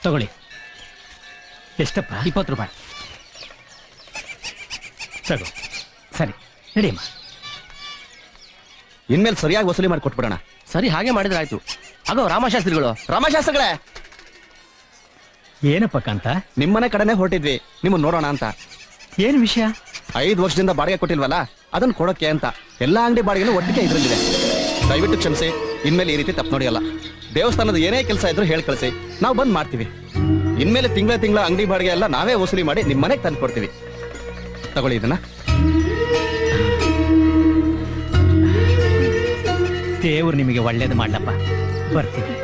ತಗೊಳ್ಳಿ. ಎಷ್ಟಪ್ಪ? 20 ರೂಪಾಯಿ. ತಗೋ. ಸರಿ ನಡಿಯಮ್ಮ. ಇನ್ಮೇಲೆ ಸರಿಯಾಗಿ ವಸೂಲಿ ಮಾಡಿ ಕೊಟ್ಬಿಡೋಣ. ಸರಿ, ಹಾಗೆ ಮಾಡಿದ್ರೆ ಆಯ್ತು. ಆಗೋ ರಾಮಶಾಸ್ತ್ರಿಗಳು. ರಾಮಶಾಸ್ತ್ರಿಗಳೇ, ಏನಪ್ಪ ಕಾಂತ? ನಿಮ್ಮನೆ ಕಡೆನೆ ಹೊರಟಿದ್ವಿ, ನಿಮ್ಮನ್ನ ನೋಡೋಣ ಅಂತ. ಏನು ವಿಷಯ? 5 ವರ್ಷದಿಂದ ಬಾಡಿಗೆ ಕೊಟ್ಟಿಲ್ವಲ್ಲ, ಅದನ್ನ ಕೊಡೋಕೆ ಅಂತ. ಎಲ್ಲಾ ಅಂಗಡಿ ಬಾಡಿಗೆನೂ ಒಟ್ಟಿಗೆ ಇದ್ರಲ್ಲಿದೆ. ದಯವಿಟ್ಟು ಕ್ಷಮಿಸಿ, ಇನ್ಮೇಲೆ ಈ ರೀತಿ ತಪ್ಪು ನೋಡಿಯಲ್ಲ. ದೇವಸ್ಥಾನದ ಏನೇ ಕೆಲಸ ಇದ್ರು ಹೇಳಿ ಕಳಿಸಿ, ನಾವು ಬಂದ್ ಮಾಡ್ತೀವಿ. ಇನ್ಮೇಲೆ ತಿಂಗಳ ಅಂಗಡಿ ಬಾಡಿಗೆ ಎಲ್ಲ ನಾವೇ ವಸೂಲಿ ಮಾಡಿ ನಿಮ್ಮ ಮನೆಗೆ ತಂದು ಕೊಡ್ತೀವಿ. ತಗೊಳ್ಳಿ ಇದನ್ನ. ದೇವ್ರು ನಿಮಗೆ ಒಳ್ಳೇದು ಮಾಡ್ಲಪ್ಪ. ಬರ್ತೀನಿ.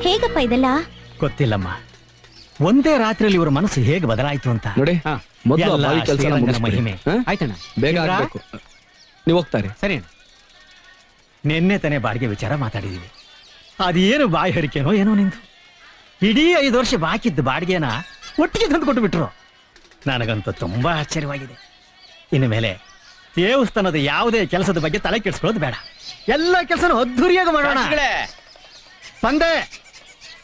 ಹೇಗಪ್ಪ ಇದೆಲ್ಲ? ಗೊತ್ತಿಲ್ಲಮ್ಮ, ಒಂದೇ ರಾತ್ರಿಯಲ್ಲಿ ಇವ್ರ ಮನಸ್ಸು ಹೇಗೆ ಬದಲಾಯಿತು ಅಂತ. ನೋಡಿ, ಮೊದಲು ಮಹಿಮೆ. ಆಯ್ತಣ್ಣ, ಬೇಗ ಆಗ್ಬೇಕು. ನೀವು ಹೋಗ್ತಾರೆ. ಸರಿ. ನಿನ್ನೆ ತಾನೇ ಬಾಡಿಗೆ ವಿಚಾರ ಮಾತಾಡಿದೀವಿ. ಅದೇನು ಬಾಯಿ ಹರಿಕೆನೋ ಏನೋ ನಿಂತು. ಇಡೀ 5 ವರ್ಷ ಬಾಕಿದ್ದು ಬಾಡಿಗೆನ ಒಟ್ಟಿಗೆ ತಂದು ಕೊಟ್ಟು ಬಿಟ್ರು. ನನಗಂತೂ ತುಂಬಾ ಆಶ್ಚರ್ಯವಾಗಿದೆ. ಇನ್ನು ಮೇಲೆ ದೇವಸ್ಥಾನದ ಯಾವುದೇ ಕೆಲಸದ ಬಗ್ಗೆ ತಲೆ ಕೆಡಿಸ್ಕೊಳ್ಳೋದು ಬೇಡ. ಎಲ್ಲ ಕೆಲಸನೂ ಅದ್ಧೂರಿಯಾಗಿ ಮಾಡೋಣ. ಬಂದೆ.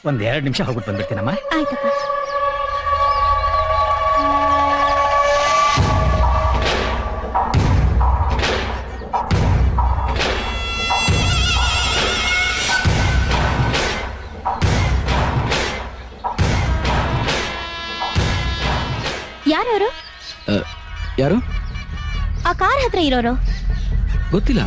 1-2 ನಿಮಿಷ ಹೋಗ್ಬಿಟ್ಟು ಬಂದ್ಬಿಡ್ತೀನಮ್ಮ. ಆಯ್ತಪ್ಪ. ಯಾರವರು? ಯಾರು? ಆ ಕಾರ್ ಹತ್ರ ಇರೋರು. ಗೊತ್ತಿಲ್ಲ.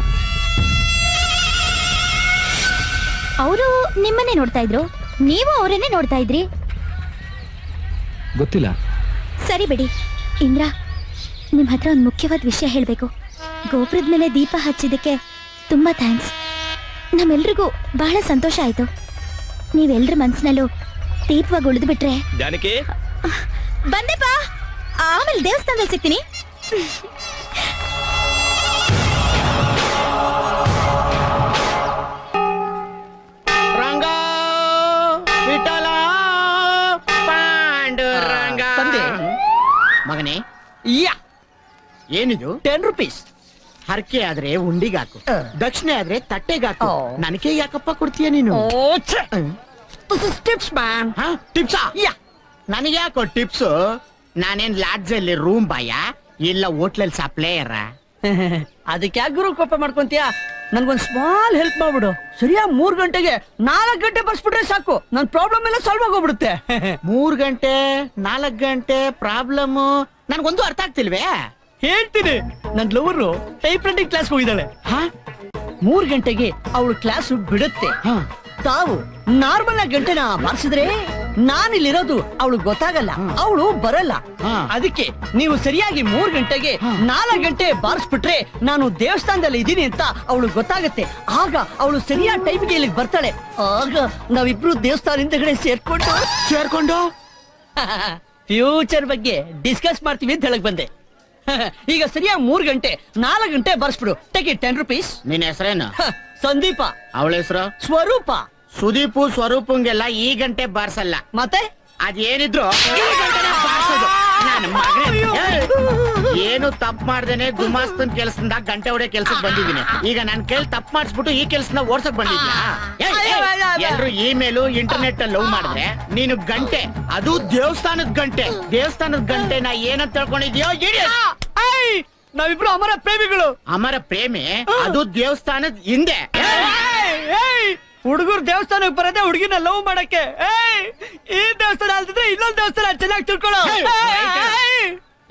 ಅವರು ನಿಮ್ಮನ್ನೇ ನೋಡ್ತಾ ಇದ್ರು, ನೀವು ಅವರನ್ನೇ ನೋಡ್ತಾ ಇದ್ರಿ. ಗೊತ್ತಿಲ್ಲ. ಸರಿ ಬಿಡಿ. ಇಂದ್ರ, ನಿಮ್ ಹತ್ರ ಒಂದು ಮುಖ್ಯವಾದ ವಿಷಯ ಹೇಳ್ಬೇಕು. ಗೋಪುರದ ಮೇಲೆ ದೀಪ ಹಚ್ಚಿದ್ದಕ್ಕೆ ತುಂಬಾ ಥ್ಯಾಂಕ್ಸ್. ನಮ್ಮೆಲ್ರಿಗೂ ಬಹಳ ಸಂತೋಷ ಆಯ್ತು. ನೀವೆಲ್ರ ಮನ್ಸಿನಲ್ಲೂ ದೀಪವಾಗಿ ಉಳಿದು ಬಿಟ್ರೆ. ಜಾನಕಿ, ಬಂದೆಪ್ಪ. ಆಮೇಲೆ ದೇವಸ್ಥಾನದಲ್ಲಿ ಸಿಗ್ತೀನಿ. ರಂಗ ವಿಠಲ ಪಾಂಡುರಂಗ. ತಂದೆ ಮಗನೇ, ಏನಿದು? 10 ರೂಪೀಸ್. ಹರಕೆ ಆದ್ರೆ ಉಂಡಿಗಾಕು, ದಕ್ಷಿಣೆ ಆದ್ರೆ ತಟ್ಟೆಗಾಕು. ನನಗೆ ಯಾಕಪ್ಪ ಕೊಡ್ತೀಯ ನೀನು? Tips man. ಟಿಪ್ಸಾ? ನನಗೆ ಯಾಕೋ ಟಿಪ್ಸು? ನಾನೇನ್ ಲಾಡ್ಜ್ ಅಲ್ಲಿ ರೂಮ್ ಬಾಯ ಇಲ್ಲ ಹೋಟ್ಲಲ್ಲಿ ಸಪ್ಲೈಯರ? ಅದಕ್ಕೆ ಯಾಕೆ ಗುರು ಕೋಪ ಮಾಡ್ಕೊಂತೀಯ? ನನ್ಗೊಂದ್ ಸ್ಮಾಲ್ ಹೆಲ್ಪ್ ಮಾಡ್ಬಿಡು. ಸರಿಯಾಗಿ 3 ಗಂಟೆಗೆ 4 ಗಂಟೆ ಬರ್ಸ್ಬಿಟ್ರೆ ಸಾಕು, ನನ್ ಪ್ರಾಬ್ಲಮ್ ಎಲ್ಲ ಸಾಲ್ವ್ ಆಗೋಗ್ಬಿಡುತ್ತೆ. 3 ಗಂಟೆ 4 ಗಂಟೆ ಪ್ರಾಬ್ಲಮ್ ನನ್ಗೊಂದು ಅರ್ಥ ಆಗ್ತಿಲ್ವೇ? ಹೇಳ್ತೀನಿ. ನನ್ ಲವರು ಟೈಪ್ ರೈಟಿಂಗ್ ಕ್ಲಾಸ್ ಹೋಗಿದ್ದಾಳೆ. 3 ಗಂಟೆಗೆ ಅವಳು ಕ್ಲಾಸ್ ಬಿಡುತ್ತೆ. ತಾವು ನಾರ್ಮಲ್ ಆಗಿ ಗಂಟೆನ ಬಾರಿಸಿದ್ರೆ ನಾನಿಲ್ಲಿರೋದು ಅವಳು ಗೊತ್ತಾಗಲ್ಲ, ಅವಳು ಬರಲ್ಲ. ಅದಕ್ಕೆ ನೀವು ಸರಿಯಾಗಿ 3 ಗಂಟೆಗೆ 4 ಗಂಟೆ ಬಾರಿಸ್ಬಿಟ್ರೆ ನಾನು ದೇವಸ್ಥಾನದಲ್ಲಿ ಇದ್ದೀನಿ ಅಂತ ಅವಳು ಗೊತ್ತಾಗತ್ತೆ. ಆಗ ಅವಳು ಸರಿಯಾದ ಟೈಮ್ಗೆ ಇಲ್ಲಿಗೆ ಬರ್ತಾಳೆ. ಆಗ ನಾವಿಬ್ರು ದೇವಸ್ಥಾನ ಹಿಂದಗಡೆ ಸೇರ್ಕೊಂಡು ಫ್ಯೂಚರ್ ಬಗ್ಗೆ ಡಿಸ್ಕಸ್ ಮಾಡ್ತೀವಿ ಅಂತ ಹೇಳಕ್ ಬಂದೆ. ಈಗ ಸರಿಯಾಗಿ 3 ಗಂಟೆ 4 ಗಂಟೆ ಬರ್ಸ್ಬಿಡು. Take it 10 rupees. ನಿನ್ನ ಹೆಸರೇನು? ಸಂದೀಪ. ಅವಳ ಹೆಸರು? ಸ್ವರೂಪ. ಸುದೀಪು ಸ್ವರೂಪಂಗೆಲ್ಲ ಈ ಗಂಟೆ ಬಾರ್ಸಲ್ಲ. ಮತ್ತೆ ಅದೇನಿದ್ರು ಏನು ತಪ್ಪು ಮಾಡ್ದೇನೆ ಗುಮಾಸ್ತನ್ ಕೆಲ್ಸದಿಂದ ಗಂಟೆ ಹೊಡೆ ಕೆಲ್ಸಕ್ಕೆ ಬಂದಿದ್ದೀನಿ. ಈಗ ನನ್ ಕೇಳಿ ತಪ್ಪು ಮಾಡಿಸ್ಬಿಟ್ಟು ಈ ಕೆಲ್ಸನ ಓಡ್ಸಕ್ ಬಂದಿದ್ಯಾ? ಎಲ್ರು ಇಮೇಲು ಇಂಟರ್ನೆಟ್ ಅಲ್ಲಿ ಲವ್ ಮಾಡಿದ್ರೆ ನೀನು ಗಂಟೆ, ಅದು ದೇವಸ್ಥಾನದ ಗಂಟೆ. ದೇವಸ್ಥಾನದ ಗಂಟೆ ನಾ ಏನಂತ ತಿಳ್ಕೊಂಡಿದ್ಯೋ? ನಾವಿಬ್ರು ಅಮರ ಪ್ರೇಮಿಗಳು. ಅಮರ ಪ್ರೇಮಿ? ಅದು ದೇವಸ್ಥಾನದ ಹಿಂದೆ. ಹುಡುಗರು ದೇವಸ್ಥಾನಕ್ಕೆ ಬರದೆ ಹುಡುಗಿನ ಲವ್ ಮಾಡಕ್ಕೆ. ಈ ದೇವಸ್ಥಾನ ಅಲ್ದಿದ್ರೆ ಇನ್ನೊಂದು ದೇವಸ್ಥಾನ ಚೆನ್ನಾಗಿ ತಿಳ್ಕೊಳ್ಳೋ.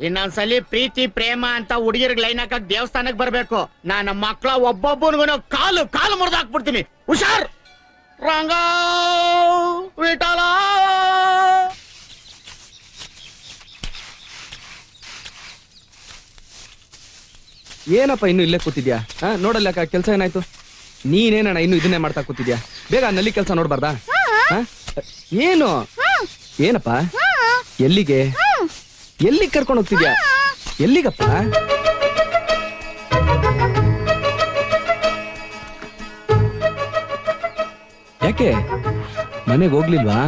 ಇನ್ನೊಂದ್ಸಲಿ ಪ್ರೀತಿ ಪ್ರೇಮ ಅಂತ ಹುಡುಗಿರ್ಗ್ ಲೈನ್ ಹಾಕಕ್ ದೇವಸ್ಥಾನಕ್ ಬರ್ಬೇಕು. ನನ್ನ ಮಕ್ಳ ಒಬ್ಬೊಬ್ಬನಿಗೂ ಕಾಲು ಮುರಿದಾಕ್ಬಿಡ್ತೀನಿ. ಹುಷಾರ್. ರಂಗ ವಿಠಲ. ಏನಪ್ಪ ಇನ್ನು ಇಲ್ಲೇ ಕೂತಿದ್ಯಾ? ನೋಡಲ್ಲ ಕೆಲಸ ಏನಾಯ್ತು? ನೀನೇನಣ್ಣ ಇನ್ನು ಇದನ್ನೇ ಮಾಡ್ತಾ ಕೂತಿದ್ಯಾ? ಬೇಗ ನಲ್ಲಿ ಕೆಲಸ ನೋಡ್ಬಾರ್ದಾ? ಏನು? ಏನಪ್ಪ? ಎಲ್ಲಿಗೆ ಕರ್ಕೊಂಡು ಹೋಗ್ತಿದ್ಯಾ? ಎಲ್ಲಿಗಪ್ಪ? ಯಾಕೆ ಮನೆಗೆ ಹೋಗ್ಲಿಲ್ವಾ?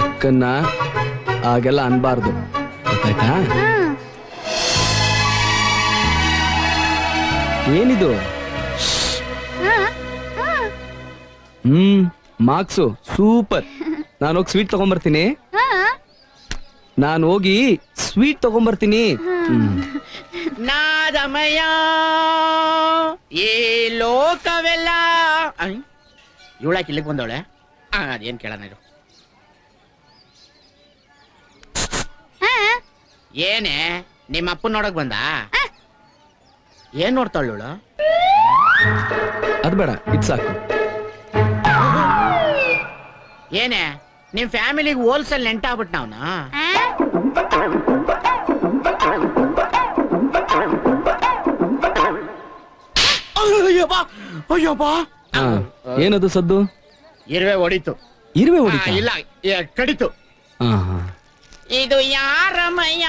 ಅಕ್ಕನ್ನ ಹಾಗೆಲ್ಲ ಅನ್ಬಾರ್ದು, ಗೊತ್ತಾಯ್ತಾ? ಏನಿದು? Marks super. ನಾನು ಹೋಗಿ ಸ್ವೀಟ್ ತಗೊಂಬರ್ತೀನಿ. ನಾದಮಯ ಈ ಲೋಕವೆಲ್ಲ ಇವಳಾಕಿ ಇಲ್ಲಿಗೆ ಬಂದವಳೆ. ಅದೇನ್ ಕೇಳೋಣ ಇದು. ಏನೇ ನಿಮ್ಮ ಅಪ್ಪನ ನೋಡಕ್ ಬಂದ? ಏನ್ ನೋಡ್ತಾಳು? ಅದ್ ಬೇಡ, ಇದ್ ಸಾಕು. ಏನೇ ನಿಮ್ ಫ್ಯಾಮಿಲಿಗೆ ಹೋಲ್ಸೇಲ್ ನೆಂಟಾಗ್ಬಿಟ್ ನಾವ್ನ? ಏನದು ಸದ್ದು? ಇರುವೆ ಹೊಡಿತು. ಇರುವೆ ಹೊಡಿತ? ಇಲ್ಲ, ಕಡಿತು. ಇದು ಯಾರಮಯ್ಯ?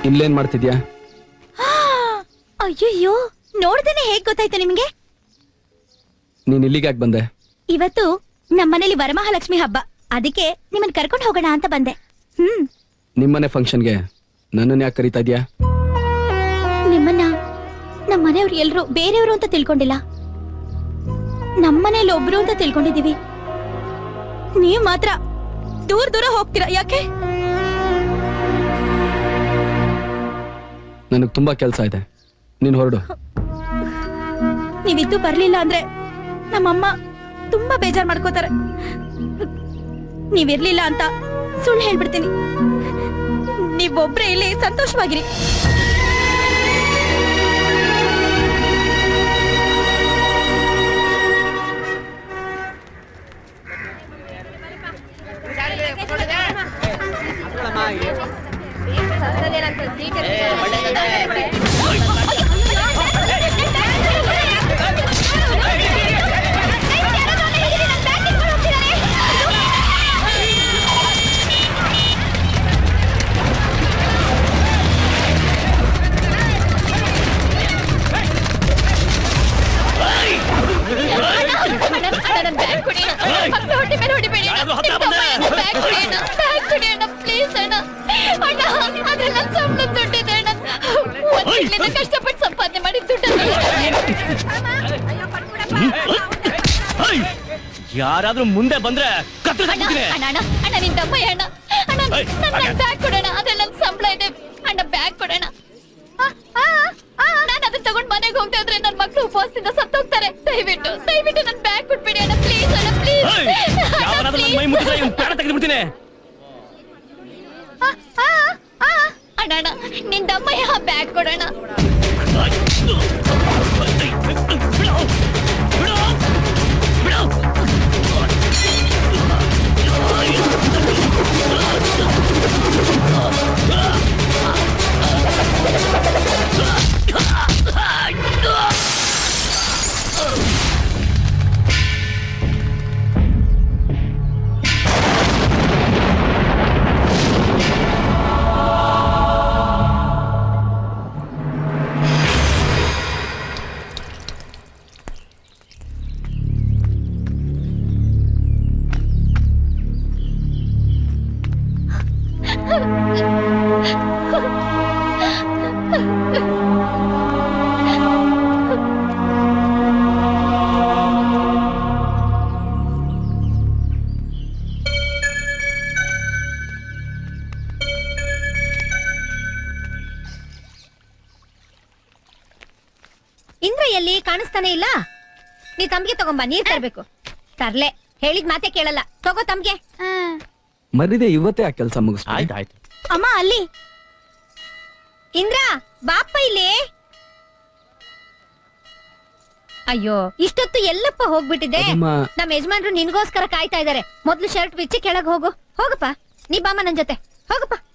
ಇಲ್ಲೇನ್ ಮಾಡ್ತಿದ್ಯಾ? ಅಯ್ಯಯ್ಯೋ, ನೋಡ್ದೇನೆ ಹೇಗ್ ಗೊತ್ತಾಯ್ತು ನಿಮ್ಗೆ? ನೀನ್ ಇಲ್ಲಿಗೆ ಯಾಕೆ ಬಂದೆ? ಇವತ್ತು ನಮ್ಮನೇಲಿ ವರಮಹಾಲಕ್ಷ್ಮಿ ಹಬ್ಬ, ಅದಕ್ಕೆ ನಿಮ್ಮನ್ ಕರ್ಕೊಂಡು ಹೋಗೋಣ ಅಂತ ಬಂದೆ. ನಿಮ್ಮನೆ ಫಂಕ್ಷನ್ಗೆ ನನ್ನನ್ನ ಯಾಕೆ ಕರೀತಾ ಇದ್ಯಾ? ನಿಮ್ಮನ್ನ ನಮ್ಮ ಮನೆಯವ್ರು ಎಲ್ರು ಬೇರೆಯವರು ಅಂತ ತಿಳ್ಕೊಂಡಿಲ್ಲ, ನಮ್ಮನೇಲಿ ಒಬ್ರು ಅಂತ ತಿಳ್ಕೊಂಡಿದೀವಿ. ನೀವ್ ಮಾತ್ರ ದೂರ ದೂರ ಹೋಗ್ತೀರಾ, ಯಾಕೆ? ನನಗ್ ತುಂಬಾ ಕೆಲ್ಸ ಇದೆ, ನೀನ್ ಹೊರಡು. ನೀವಿದ್ದು ಬರ್ಲಿಲ್ಲ ಅಂದ್ರೆ ನಮ್ಮಮ್ಮ ತುಂಬಾ ಬೇಜಾರ್ ಮಾಡ್ಕೋತಾರೆ. ನೀವಿರ್ಲಿಲ್ಲ ಅಂತ ಸುಳ್ಳು ಹೇಳ್ಬಿಡ್ತೀನಿ. ನೀವೊಬ್ರೇ ಇಲ್ಲಿ ಸಂತೋಷವಾಗಿರಿ. ಕಷ್ಟಪಟ್ಟು ಸಂಪಾದನೆ ಮಾಡಿ ಯಾರಾದ್ರೂ ಮುಂದೆ ಬಂದ್ರೆ ಅಣ್ಣ ನಿನ್ ತಮ್ಮಯ್ಯ ಅಣ್ಣ. ಅಣ್ಣ ನನ್ನ ಬ್ಯಾಗ್ ಕೊಡೋಣ, ಅದ್ರಲ್ಲಿ ನನ್ ಸಂಬಳ ಇದೆ. ಅಣ್ಣ ಬ್ಯಾಗ್ ಕೊಡೋಣ. ನಾನು ಅದನ್ನ ತಗೊಂಡ್ ಮನೆಗೆ ಹೋಗ್ತಾ ಇದ್ರೆ ನನ್ ಮಕ್ಳು ಉಪವಾಸದಿಂದ ಸತ್ತೋಗ್ತಾರೆ. ದಯವಿಟ್ಟು ದಯವಿಟ್ಟು ನನ್ ಬ್ಯಾಗ್ ಕೊಟ್ಬಿಡಿ ಅಣ್ಣ, ಪ್ಲೀಸ್ ಅಣ್ಣ, ಪ್ಲೀಸ್. ತೆಗೆದ್ಬಿಡ್ತೀನಿ. ಅಣ್ಣ ಅಣ್ಣ ನಿನ್ ತಮ್ಮಯ್ಯ ಬ್ಯಾಗ್ ಕೊಡೋಣ. ಇಂದ್ರ ಎಲ್ಲಿ ಕಾಣಿಸ್ತಾನೆ ಇಲ್ಲ? ನೀ ತಮ್ಗೆ ತಗೊಂಬ, ನೀರ್ ತರ್ಬೇಕು. ತರ್ಲೆ ಹೇಳಿದ್ ಮಾತೆ ಕೇಳಲ್ಲ, ತಗೋ ತಮ್ಗೆ. ಮರಿದೆ ಇವತ್ತೇ ಆ ಕೆಲಸ ಮುಗಿಸ್ತಾ. ಆಯ್ತಾಯ್ತು. ಅಮ್ಮ ಅಲ್ಲಿ ಇಂದ್ರ ಬಾಪ ಇಲ್ಲಿ. ಅಯ್ಯೋ ಇಷ್ಟೊತ್ತು ಎಲ್ಲಪ್ಪ ಹೋಗ್ಬಿಟ್ಟಿದೆ. ಅದಮ್ಮ. ನಮ್ಮ ಯಜಮಾನ್ರು ನಿನ್ಗೋಸ್ಕರ ಕಾಯ್ತಾ ಇದಾರೆ. ಮೊದ್ಲು ಶರ್ಟ್ ಬಿಚ್ಚಿ ಕೆಳಗ್ ಹೋಗಪ್ಪ. ನೀ ಬಾಮ ನನ್ ಜೊತೆ ಹೋಗಪ್ಪ.